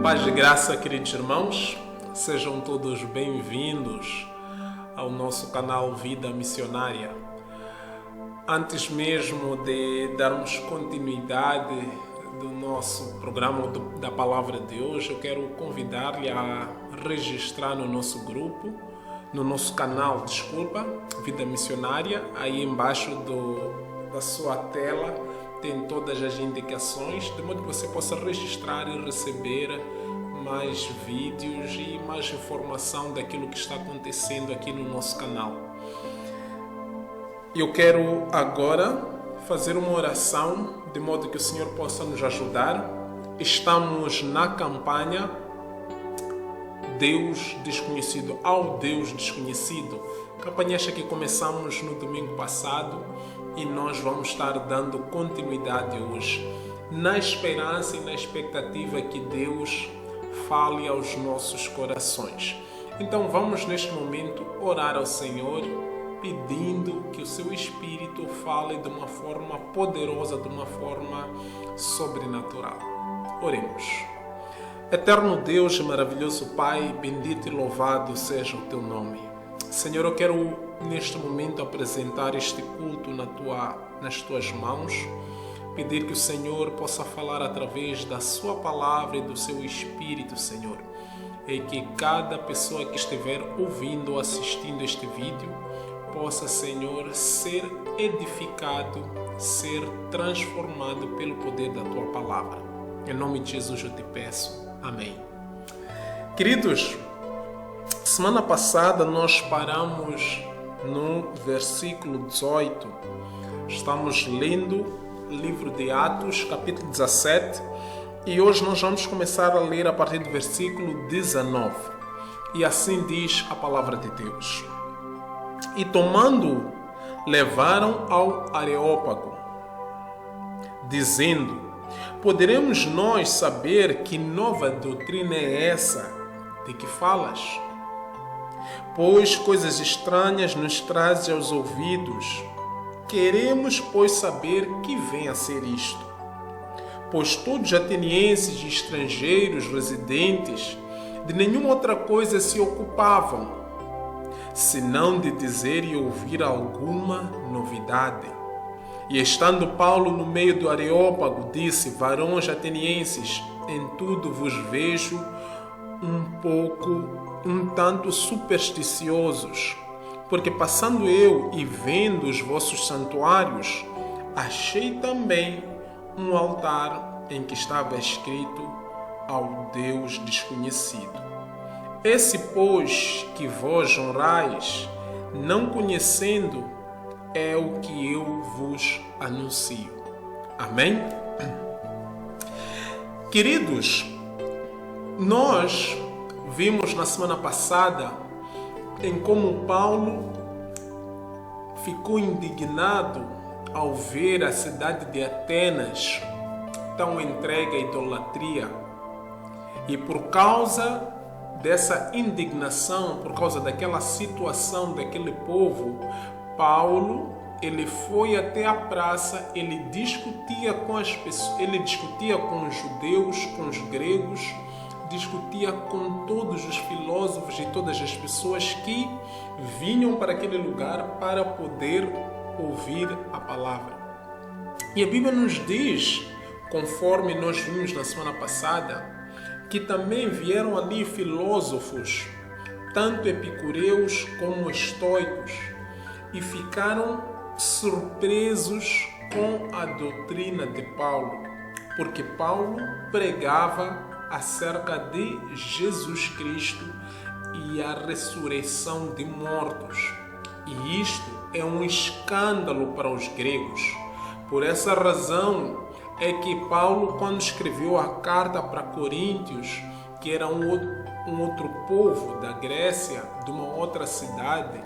Paz e graça, queridos irmãos, sejam todos bem-vindos ao nosso canal Vida Missionária. Antes mesmo de darmos continuidade do nosso programa da Palavra de hoje, eu quero convidar-lhe a registrar no nosso grupo, no nosso canal, Vida Missionária. Aí embaixo da sua tela tem todas as indicações, de modo que você possa registrar e receber mais vídeos e mais informação daquilo que está acontecendo aqui no nosso canal. Eu quero agora fazer uma oração, de modo que o Senhor possa nos ajudar. Estamos na campanha Deus Desconhecido, ao Deus Desconhecido. Campanha esta que começamos no domingo passado e nós vamos estar dando continuidade hoje, na esperança e na expectativa que Deus fale aos nossos corações. Então vamos neste momento orar ao Senhor, pedindo que o seu Espírito fale de uma forma poderosa, de uma forma sobrenatural. Oremos. Eterno Deus e maravilhoso Pai, bendito e louvado seja o teu nome. Senhor, eu quero neste momento apresentar este culto nas tuas mãos, pedir que o Senhor possa falar através da sua palavra e do seu Espírito, Senhor, e que cada pessoa que estiver ouvindo ou assistindo este vídeo possa, Senhor, ser edificado, ser transformado pelo poder da tua palavra. Em nome de Jesus eu te peço. Amém. Queridos, semana passada nós paramos no versículo 18. Estamos lendo o livro de Atos, capítulo 17, e hoje nós vamos começar a ler a partir do versículo 19. E assim diz a palavra de Deus. E tomando-o, levaram ao Areópago, dizendo: poderemos nós saber que nova doutrina é essa de que falas? Pois coisas estranhas nos trazes aos ouvidos. Queremos, pois, saber que vem a ser isto. Pois todos os atenienses e estrangeiros residentes de nenhuma outra coisa se ocupavam, senão de dizer e ouvir alguma novidade. E estando Paulo no meio do Areópago, disse: varões atenienses, em tudo vos vejo um tanto supersticiosos, porque passando eu e vendo os vossos santuários, achei também um altar em que estava escrito ao Deus desconhecido. Esse, pois, que vós honrais, não conhecendo, é o que eu vos anuncio. Amém? Queridos, nós vimos na semana passada em como Paulo ficou indignado ao ver a cidade de Atenas tão entregue à idolatria. E por causa dessa indignação, por causa daquela situação daquele povo, Paulo, ele foi até a praça, ele discutia com as pessoas, ele discutia com os judeus, com os gregos, discutia com todos os filósofos e todas as pessoas que vinham para aquele lugar para poder ouvir a palavra. E a Bíblia nos diz, conforme nós vimos na semana passada, que também vieram ali filósofos, tanto epicureus como estoicos, e ficaram surpresos com a doutrina de Paulo, porque Paulo pregava acerca de Jesus Cristo e a ressurreição de mortos. E isto é um escândalo para os gregos. Por essa razão é que Paulo, quando escreveu a carta para Coríntios, que era um outro povo da Grécia, de uma outra cidade,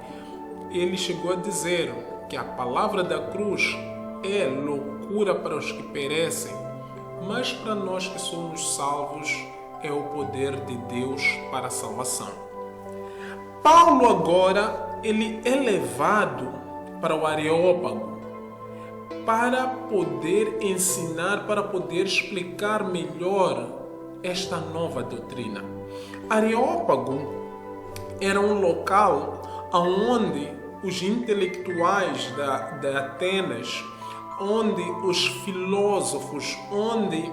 ele chegou a dizer que a palavra da cruz é loucura para os que perecem, mas para nós que somos salvos é o poder de Deus para a salvação. Paulo agora, ele é levado para o Areópago para poder ensinar, para poder explicar melhor esta nova doutrina. Areópago era um local onde os intelectuais de Atenas, onde os filósofos, onde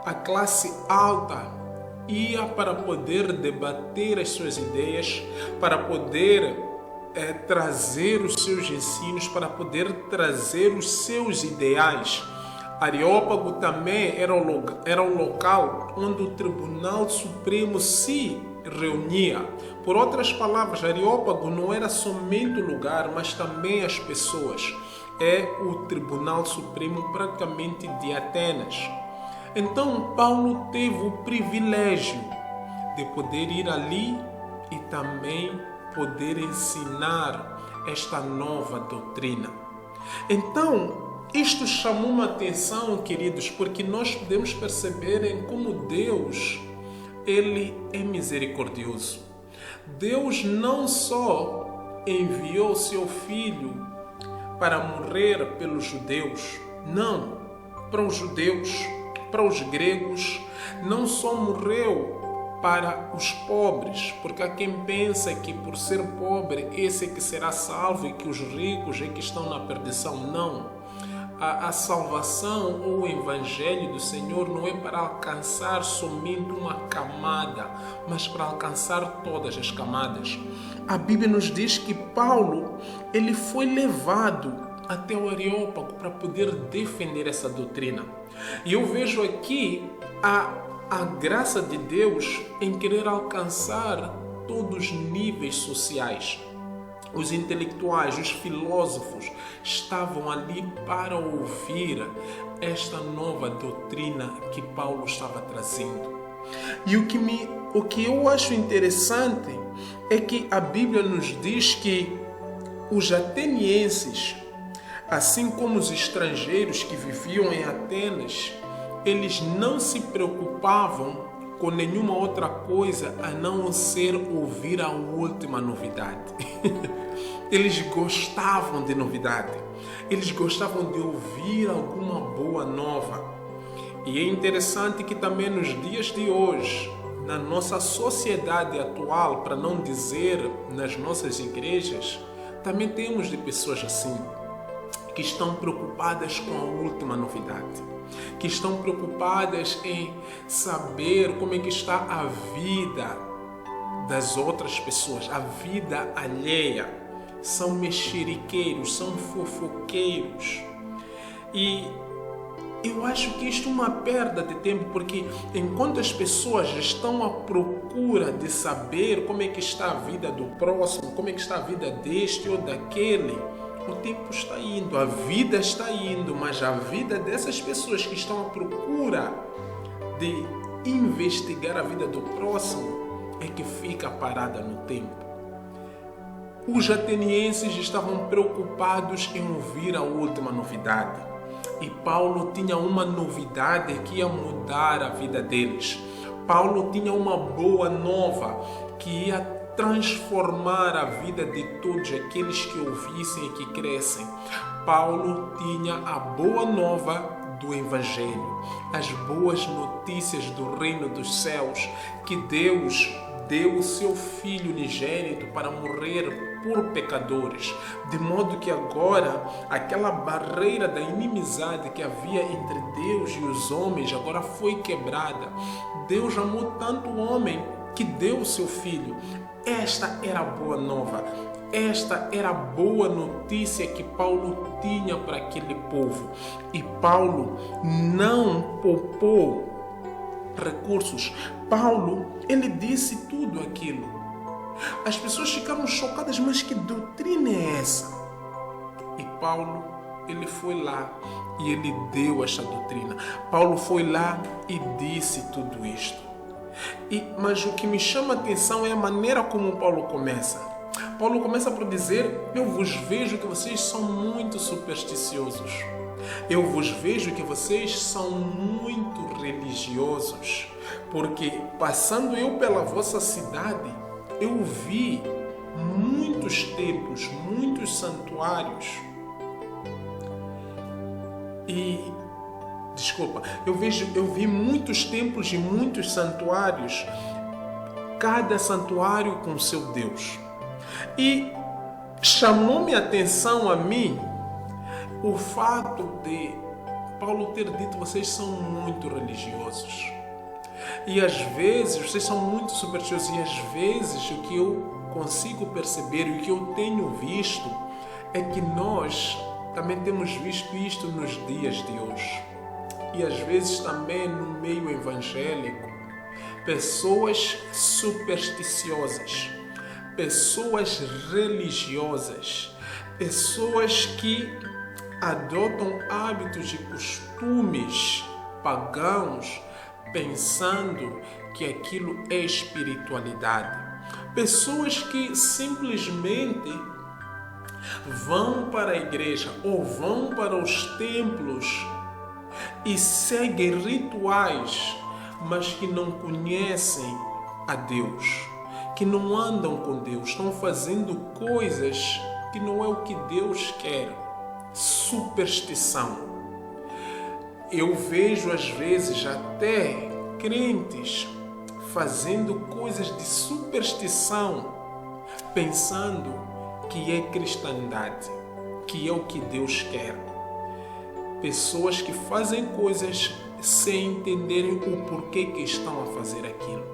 a classe alta ia para poder debater as suas ideias, para poder trazer os seus ensinos, para poder trazer os seus ideais. Areópago também era um local onde o Tribunal Supremo se reunia. Por outras palavras, Areópago não era somente o lugar, mas também as pessoas. É o Tribunal Supremo praticamente de Atenas. Então, Paulo teve o privilégio de poder ir ali e também poder ensinar esta nova doutrina. Então, isto chamou uma atenção, queridos, porque nós podemos perceber em como Deus, Ele é misericordioso. Deus não só enviou seu Filho para morrer pelos judeus, não, para os judeus, para os gregos, não só morreu para os pobres, porque há quem pensa que por ser pobre esse é que será salvo e que os ricos é que estão na perdição. Não. A salvação ou o evangelho do Senhor não é para alcançar somente uma camada, mas para alcançar todas as camadas. A Bíblia nos diz que Paulo, ele foi levado até o Areópago para poder defender essa doutrina. E eu vejo aqui a graça de Deus em querer alcançar todos os níveis sociais. Os intelectuais, os filósofos estavam ali para ouvir esta nova doutrina que Paulo estava trazendo. E o que eu acho interessante é que a Bíblia nos diz que os atenienses, assim como os estrangeiros que viviam em Atenas, eles não se preocupavam com nenhuma outra coisa a não ser ouvir a última novidade. Eles gostavam de novidade. Eles gostavam de ouvir alguma boa nova. E é interessante que também nos dias de hoje, na nossa sociedade atual, para não dizer nas nossas igrejas, também temos de pessoas assim, que estão preocupadas com a última novidade, que estão preocupadas em saber como é que está a vida das outras pessoas, a vida alheia. São mexeriqueiros, são fofoqueiros. E eu acho que isto é uma perda de tempo, porque enquanto as pessoas estão à procura de saber como é que está a vida do próximo, como é que está a vida deste ou daquele, o tempo está indo, a vida está indo, mas a vida dessas pessoas que estão à procura de investigar a vida do próximo é que fica parada no tempo. Os atenienses estavam preocupados em ouvir a última novidade. E Paulo tinha uma novidade que ia mudar a vida deles. Paulo tinha uma boa nova que ia transformar a vida de todos aqueles que ouvissem e que crescem. Paulo tinha a boa nova do Evangelho, as boas notícias do reino dos céus, que Deus deu o seu Filho unigênito para morrer por pecadores, de modo que agora aquela barreira da inimizade que havia entre Deus e os homens agora foi quebrada. Deus amou tanto o homem que deu o seu Filho. Esta era a boa nova. Esta era a boa notícia que Paulo tinha para aquele povo. E Paulo não poupou recursos. Paulo, ele disse tudo aquilo. As pessoas ficaram chocadas, mas que doutrina é essa? E Paulo, ele foi lá e ele deu esta doutrina. Paulo foi lá e disse tudo isto. Mas o que me chama a atenção é a maneira como Paulo começa. Paulo começa por dizer: eu vos vejo que vocês são muito supersticiosos. Eu vos vejo que vocês são muito religiosos. Porque passando eu pela vossa cidade, eu vi muitos templos, muitos santuários. E eu vi muitos templos e muitos santuários, cada santuário com seu Deus. E chamou-me a atenção a mim o fato de Paulo ter dito: vocês são muito religiosos. E às vezes, vocês são muito supersticiosos. E às vezes, o que eu consigo perceber e o que eu tenho visto é que nós também temos visto isto nos dias de hoje. E às vezes também no meio evangélico, pessoas supersticiosas, pessoas religiosas, pessoas que adotam hábitos e costumes pagãos pensando que aquilo é espiritualidade. Pessoas que simplesmente vão para a igreja ou vão para os templos e seguem rituais, mas que não conhecem a Deus, que não andam com Deus, estão fazendo coisas que não é o que Deus quer. Superstição. Eu vejo às vezes até crentes fazendo coisas de superstição, pensando que é cristandade, que é o que Deus quer. Pessoas que fazem coisas sem entenderem o porquê que estão a fazer aquilo.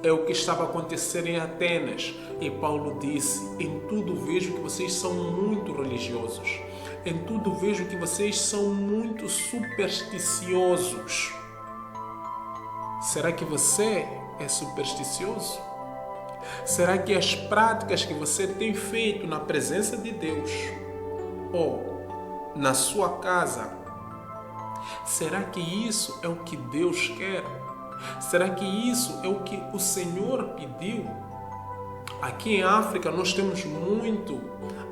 É o que estava a acontecer em Atenas. E Paulo disse: em tudo vejo que vocês são muito religiosos. Em tudo vejo que vocês são muito supersticiosos. Será que você é supersticioso? Será que as práticas que você tem feito na presença de Deus ou na sua casa, será que isso é o que Deus quer? Será que isso é o que o Senhor pediu? Aqui em África nós temos muito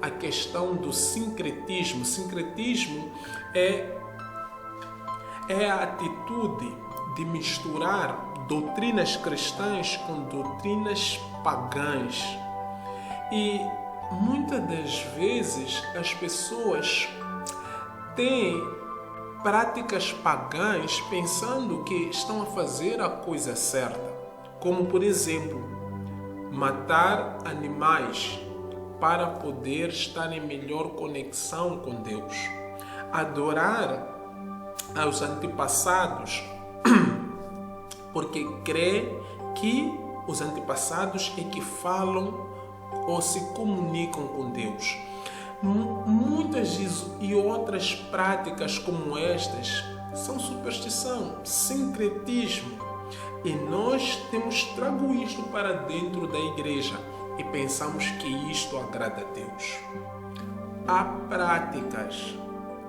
a questão do sincretismo. Sincretismo é a atitude de misturar doutrinas cristãs com doutrinas pagãs. E muitas das vezes as pessoas têm práticas pagãs pensando que estão a fazer a coisa certa, como por exemplo, matar animais para poder estar em melhor conexão com Deus, adorar aos antepassados porque crê que os antepassados é que falam ou se comunicam com Deus. Muitas e outras práticas como estas são superstição, sincretismo. E nós temos trago isto para dentro da igreja e pensamos que isto agrada a Deus. Há práticas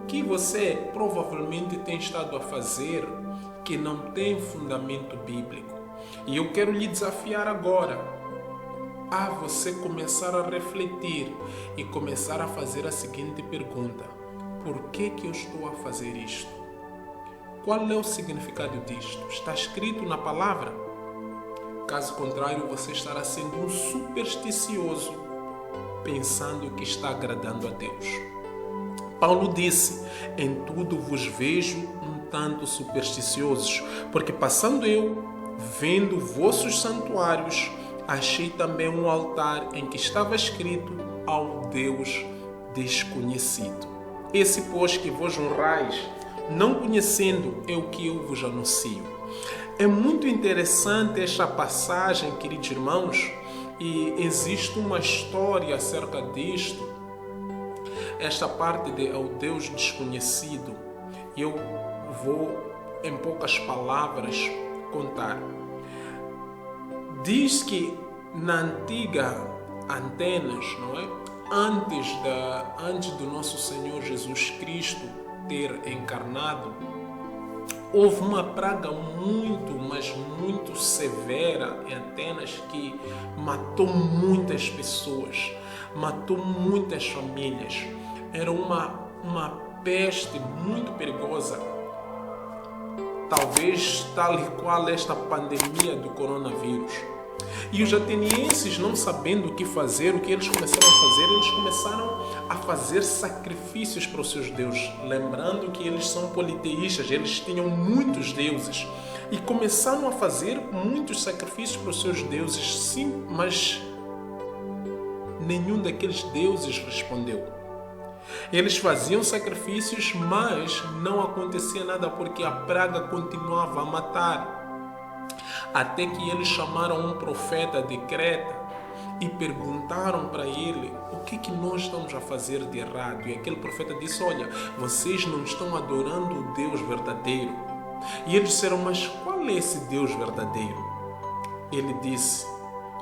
que você provavelmente tem estado a fazer que não tem fundamento bíblico. E eu quero lhe desafiar agora a você começar a refletir e começar a fazer a seguinte pergunta: por que eu estou a fazer isto? Qual é o significado disto? Está escrito na palavra? Caso contrário, você estará sendo um supersticioso, pensando que está agradando a Deus. Paulo disse: em tudo vos vejo um tanto supersticiosos, porque passando eu, vendo vossos santuários, achei também um altar em que estava escrito: ao Deus desconhecido. Esse, pois, que vos honrais, não conhecendo, é o que eu vos anuncio. É muito interessante esta passagem, queridos irmãos, e existe uma história acerca disto. Esta parte de ao Deus desconhecido, eu vou, em poucas palavras, contar. Diz que na antiga Atenas, não é? Antes do nosso Senhor Jesus Cristo ter encarnado, houve uma praga muito, mas muito severa em Atenas que matou muitas pessoas, matou muitas famílias. Era uma peste muito perigosa, talvez tal e qual esta pandemia do coronavírus. E os atenienses, não sabendo o que fazer, o que eles começaram a fazer? Eles começaram a fazer sacrifícios para os seus deuses. Lembrando que eles são politeístas, eles tinham muitos deuses. E começaram a fazer muitos sacrifícios para os seus deuses, sim, mas nenhum daqueles deuses respondeu. Eles faziam sacrifícios, mas não acontecia nada porque a praga continuava a matar. Até que eles chamaram um profeta de Creta e perguntaram para ele o que nós estamos a fazer de errado. E aquele profeta disse: olha, vocês não estão adorando o Deus verdadeiro. E eles disseram: mas qual é esse Deus verdadeiro? Ele disse: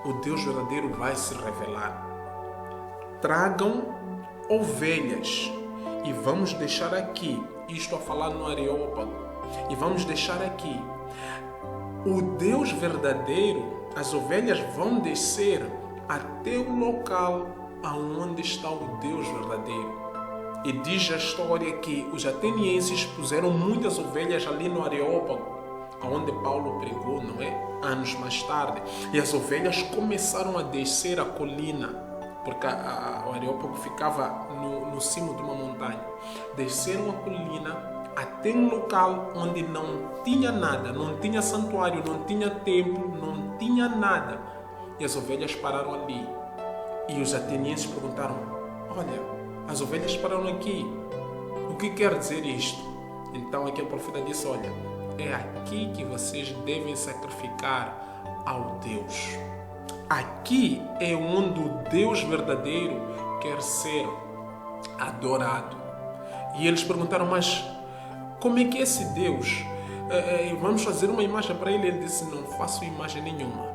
o Deus verdadeiro vai se revelar. Tragam ovelhas e vamos deixar aqui, isto a falar no Areópago, e vamos deixar aqui o Deus verdadeiro. As ovelhas vão descer até o local aonde está o Deus verdadeiro. E diz a história que os atenienses puseram muitas ovelhas ali no Areópago, onde Paulo pregou, não é? Anos mais tarde. E as ovelhas começaram a descer a colina, porque o Areópago ficava no cimo de uma montanha. Desceram a colina até um local onde não tinha nada, não tinha santuário, não tinha templo, não tinha nada. E as ovelhas pararam ali. E os atenienses perguntaram: olha, as ovelhas pararam aqui, o que quer dizer isto? Então aquele profeta disse: olha, é aqui que vocês devem sacrificar ao Deus. Aqui é onde o Deus verdadeiro quer ser adorado. E eles perguntaram: mas como é que é esse Deus? Vamos fazer uma imagem para ele? Ele disse: não faço imagem nenhuma.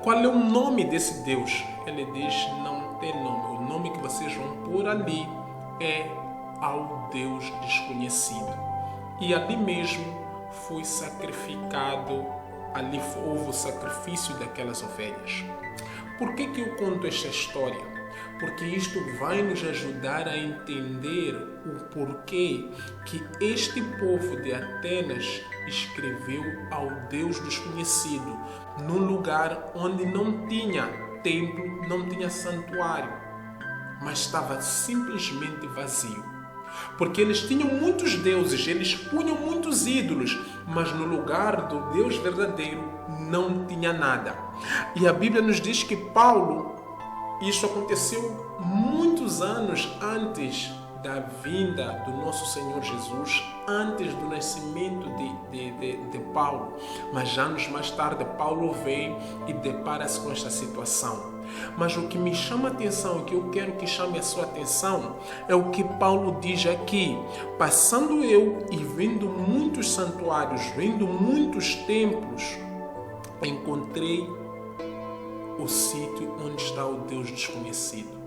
Qual é o nome desse Deus? Ele diz: não tem nome. O nome que vocês vão pôr ali é ao Deus desconhecido. E ali mesmo foi sacrificado, ali houve o sacrifício daquelas ovelhas. Por que eu conto esta história? Porque isto vai nos ajudar a entender o porquê que este povo de Atenas escreveu ao Deus desconhecido, num lugar onde não tinha templo, não tinha santuário, mas estava simplesmente vazio. Porque eles tinham muitos deuses, eles punham muitos ídolos, mas no lugar do Deus verdadeiro não tinha nada. E a Bíblia nos diz que isso aconteceu muitos anos antes da vinda do nosso Senhor Jesus, antes do nascimento de Paulo. Mas anos mais tarde, Paulo vem e depara-se com esta situação. Mas o que me chama a atenção, o que eu quero que chame a sua atenção, é o que Paulo diz aqui: passando eu e vendo muitos santuários, vendo muitos templos, encontrei o sítio onde está o Deus desconhecido.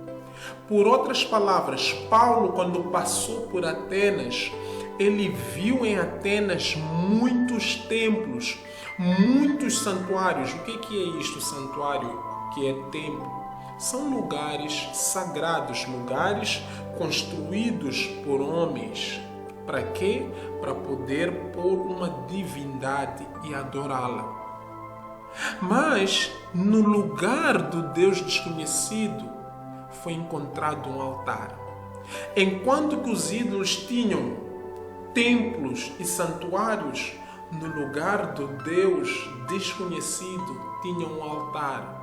Por outras palavras, Paulo, quando passou por Atenas, ele viu em Atenas muitos templos, muitos santuários. O que é isto, santuário? Que é templo? São lugares sagrados, lugares construídos por homens. Para quê? Para poder pôr uma divindade e adorá-la. Mas no lugar do Deus desconhecido foi encontrado um altar. Enquanto que os ídolos tinham templos e santuários, no lugar do Deus desconhecido tinha um altar.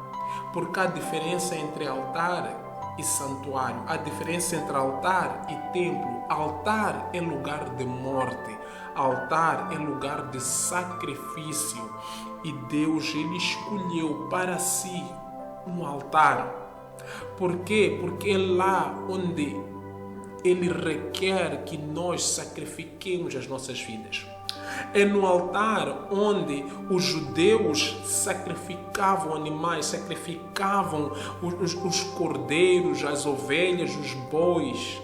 Porque há diferença entre altar e santuário. Há diferença entre altar e templo. Altar é lugar de morte. Altar é lugar de sacrifício. E Deus, ele escolheu para si um altar. Por quê? Porque é lá onde ele requer que nós sacrifiquemos as nossas vidas. É no altar onde os judeus sacrificavam animais, sacrificavam os cordeiros, as ovelhas, os bois,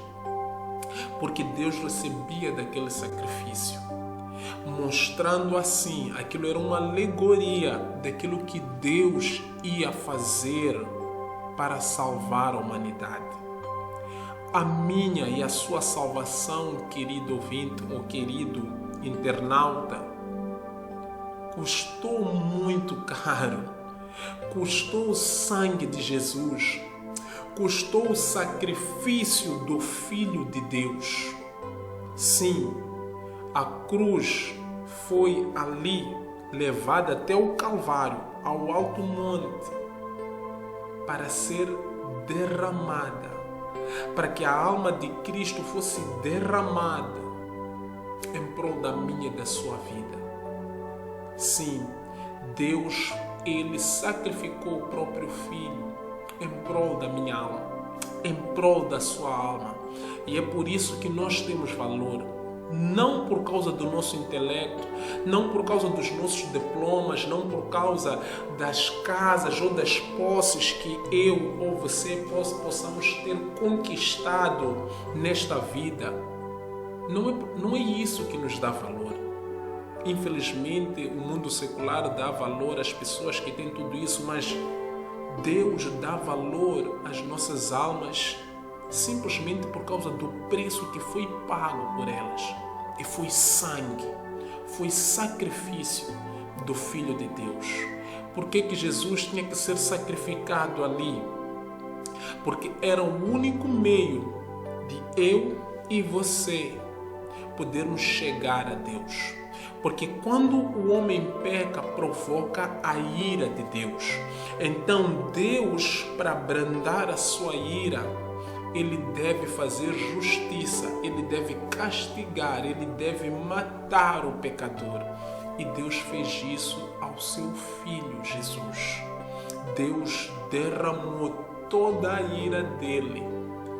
porque Deus recebia daquele sacrifício, mostrando assim, aquilo era uma alegoria daquilo que Deus ia fazer para salvar a humanidade. A minha e a sua salvação, querido ouvinte ou querido internauta, custou muito caro. custou o sangue de Jesus, custou o sacrifício do Filho de Deus. Sim, a cruz foi ali levada até o Calvário, ao alto monte, para ser derramada, para que a alma de Cristo fosse derramada em prol da minha e da sua vida. Sim, Deus, Ele sacrificou o próprio Filho em prol da minha alma, em prol da sua alma. E é por isso que nós temos valor. Não por causa do nosso intelecto, não por causa dos nossos diplomas, não por causa das casas ou das posses que eu ou você possamos ter conquistado nesta vida. Não é isso que nos dá valor. Infelizmente, o mundo secular dá valor às pessoas que têm tudo isso, mas Deus dá valor às nossas almas simplesmente por causa do preço que foi pago por elas. E foi sangue, foi sacrifício do Filho de Deus. Por que Jesus tinha que ser sacrificado ali? Porque era o único meio de eu e você podermos chegar a Deus. Porque quando o homem peca, provoca a ira de Deus. Então Deus, para abrandar a sua ira, Ele deve fazer justiça, Ele deve castigar, Ele deve matar o pecador. E Deus fez isso ao seu Filho Jesus. Deus derramou toda a ira dele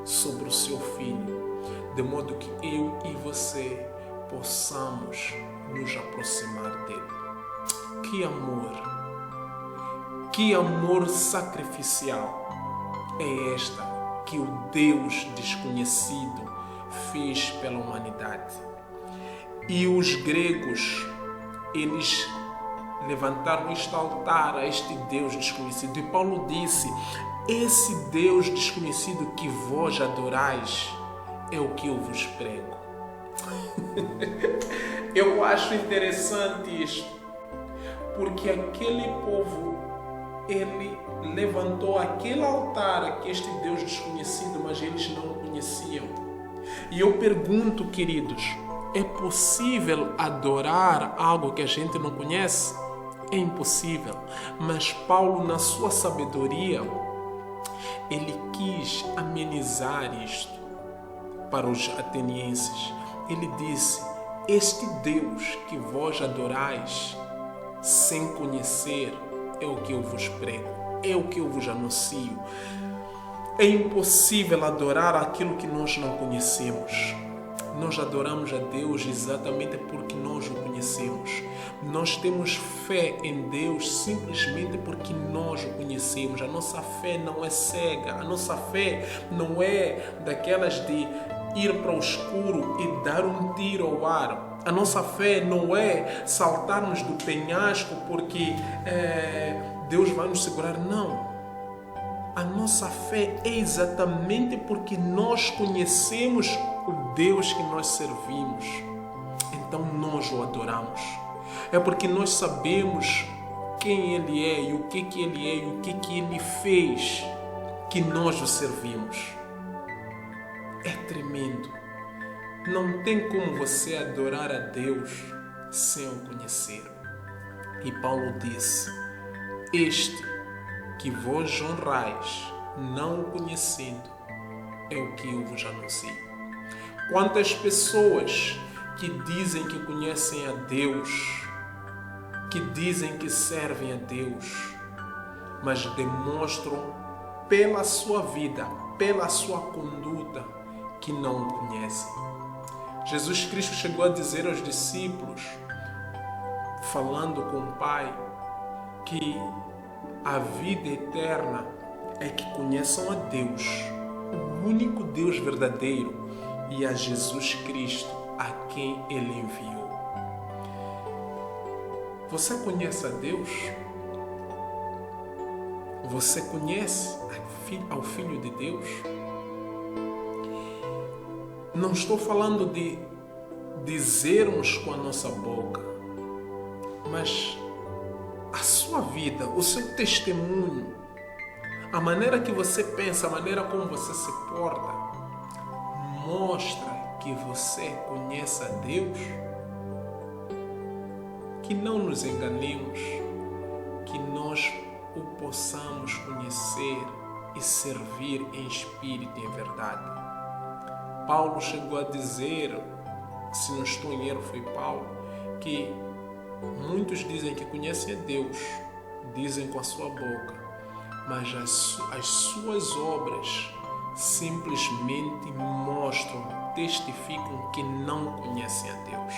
sobre o seu Filho, de modo que eu e você possamos nos aproximar dele. Que amor sacrificial é esta que o Deus desconhecido fez pela humanidade. E os gregos, eles levantaram este altar a este Deus desconhecido. E Paulo disse: esse Deus desconhecido que vós adorais é o que eu vos prego. Eu acho interessante isto, porque aquele povo, ele levantou aquele altar a este Deus desconhecido, mas eles não o conheciam. E eu pergunto, queridos, é possível adorar algo que a gente não conhece? É impossível. Mas Paulo, na sua sabedoria, ele quis amenizar isto para os atenienses. Ele disse: este Deus que vós adorais sem conhecer é o que eu vos prego, é o que eu vos anuncio. É impossível adorar aquilo que nós não conhecemos. Nós adoramos a Deus exatamente porque nós o conhecemos. Nós temos fé em Deus simplesmente porque nós o conhecemos. A nossa fé não é cega. A nossa fé não é daquelas de ir para o escuro e dar um tiro ao ar. A nossa fé não é saltarmos do penhasco porque Deus vai nos segurar. Não. A nossa fé é exatamente porque nós conhecemos o Deus que nós servimos. Então nós o adoramos. É porque nós sabemos quem Ele é e o que Ele é e o que Ele fez que nós o servimos. É tremendo. Não tem como você adorar a Deus sem o conhecer. E Paulo disse: este que vós honrais, não o conhecendo, é o que eu vos anuncio. Quantas pessoas que dizem que conhecem a Deus, que dizem que servem a Deus, mas demonstram pela sua vida, pela sua conduta, que não o conhecem. Jesus Cristo chegou a dizer aos discípulos, falando com o Pai, que a vida eterna é que conheçam a Deus, o único Deus verdadeiro, e a Jesus Cristo, a quem Ele enviou. Você conhece a Deus? Você conhece ao Filho de Deus? Não estou falando de dizermos com a nossa boca, mas a sua sua vida, o seu testemunho, a maneira que você pensa, a maneira como você se porta, mostra que você conhece a Deus? Que não nos enganemos, que nós o possamos conhecer e servir em espírito e em verdade. Paulo chegou a dizer, se não estou em erro, foi Paulo, que muitos dizem que conhecem a Deus, dizem com a sua boca, mas as suas obras simplesmente mostram, testificam que não conhecem a Deus.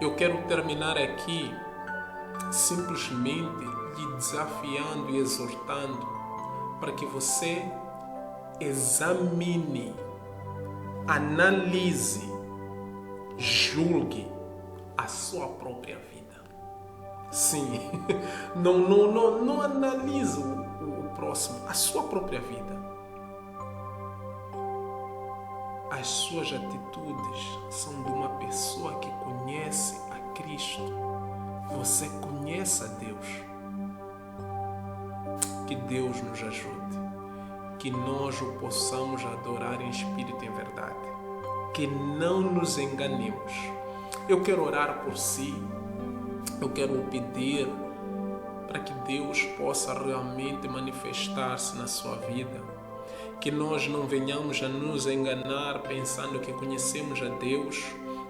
Eu quero terminar aqui simplesmente lhe desafiando e exortando para que você examine, analise, julgue a sua própria vida. Sim, não analise o próximo, a sua própria vida. As suas atitudes são de uma pessoa que conhece a Cristo. Você conhece a Deus. Que Deus nos ajude. Que nós o possamos adorar em espírito e em verdade. Que não nos enganemos. Eu quero orar por si. Eu quero pedir para que Deus possa realmente manifestar-se na sua vida. Que nós não venhamos a nos enganar pensando que conhecemos a Deus,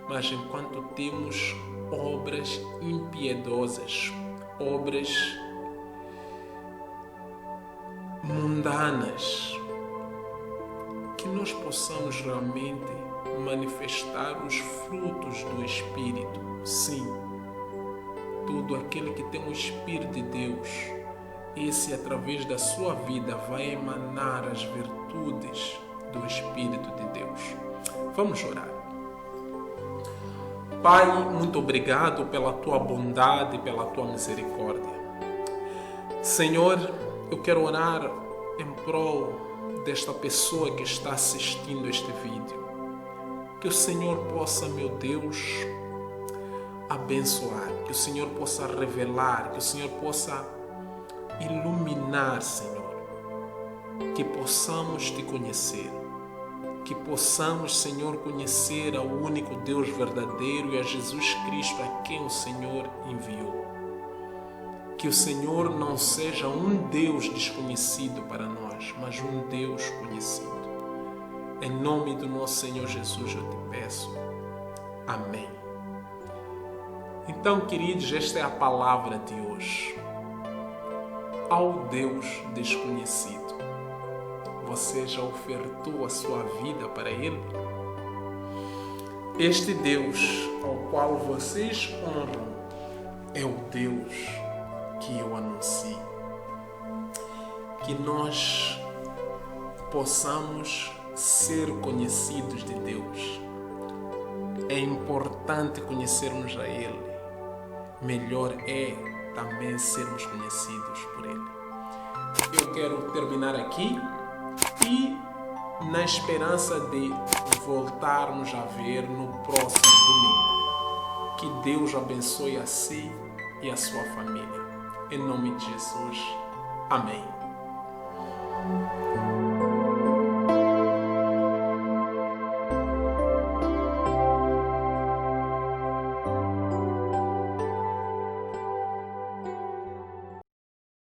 mas enquanto temos obras impiedosas, obras mundanas, que nós possamos realmente manifestar os frutos do Espírito. Sim, todo aquele que tem o Espírito de Deus, esse através da sua vida vai emanar as virtudes do Espírito de Deus. Vamos orar. Pai, muito obrigado pela tua bondade e pela tua misericórdia. Senhor, eu quero orar em prol desta pessoa que está assistindo este vídeo. Que o Senhor possa, meu Deus, abençoar, que o Senhor possa revelar, que o Senhor possa iluminar, Senhor, que possamos te conhecer, que possamos, Senhor, conhecer ao único Deus verdadeiro e a Jesus Cristo a quem o Senhor enviou. Que o Senhor não seja um Deus desconhecido para nós, mas um Deus conhecido. Em nome do nosso Senhor Jesus eu te peço. Amém. Então, queridos, esta é a palavra de hoje. Ao Deus desconhecido, você já ofertou a sua vida para Ele? Este Deus ao qual vocês honram é o Deus que eu anuncio. Que nós possamos ser conhecidos de Deus. É importante conhecermos a Ele. Melhor é também sermos conhecidos por Ele. Eu quero terminar aqui e na esperança de voltarmos a ver no próximo domingo. Que Deus abençoe a si e a sua família. Em nome de Jesus. Amém.